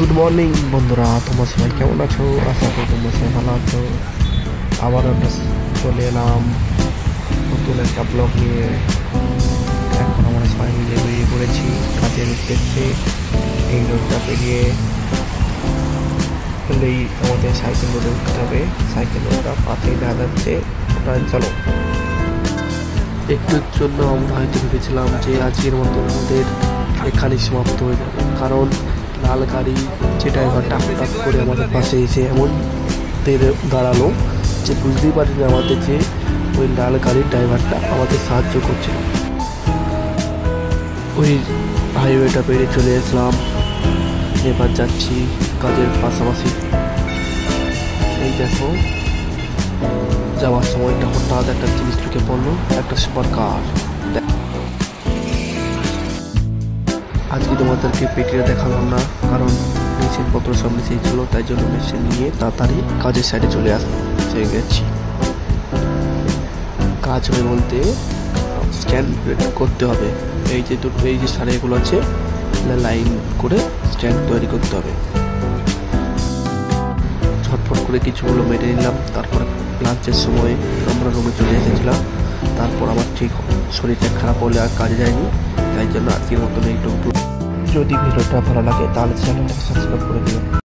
Good morning বন্ধুরা, তোমরা সবাই কেমন আছো? আশা করি তোমরা সবাই ভালো আছো। আবার আমরা চলে এলাম নতুন একটা ব্লগ নিয়ে। এখন আমরা সবাই মিলে বেরিয়ে পড়েছি কাজের উদ্দেশ্যে। এই রোডটা পেরিয়ে হলেই আমাদের সাইকেল রোডে উঠতে হবে। সাইকেল রোডটা পাশেই দেখা যাচ্ছে, ওটা চলো। একটুর জন্য আমরা হয়তো ভেবেছিলাম যে আজকের মতো আমাদের এখানেই সমাপ্ত হয়ে যাবে, কারণ লাল গাড়ি যে ড্রাইভারটা হঠাৎ করে আমাদের পাশে এসে এমন দাঁড়ালো যে বুঝতেই পারিনি আমাদের যে ওই লাল গাড়ির ড্রাইভারটা আমাদের সাহায্য করছিল। ওই হাইওয়েটা পেরিয়ে চলে আসলাম, এবার যাচ্ছি কাজের পাশাপাশি। এই দেখো, যাওয়ার সময়টা হঠাৎ একটা জিনিস ঢুকে পড়লো, একটা সুপার কার। আজকে তোমাদেরকে পেটিটা দেখালাম না, কারণ মেশিনপত্র সব মিশিয়ে ছিল, তাই জন্য মেশিন নিয়ে তাড়াতাড়ি কাজের সাইডে চলে গেছি। কাজ হবে বলতে স্ট্যান্ড করতে হবে। এই যে সারিগুলো আছে, লাইন করে স্ট্যান্ড তৈরি করতে হবে। ঝটফট করে কিছুগুলো মেরে নিলাম। তারপর লাঞ্চের সময় আমরা রুমে চলে এসেছিলাম। তারপর আমার ঠিক শরীরটা খারাপ হলে আর কাজে যায়নি, তাই জন্য আজকের মতন এইটুকু। যদি ভিডিওটা ভালো লাগে তাহলে চ্যানেলটাকে সাবস্ক্রাইব করে দিও।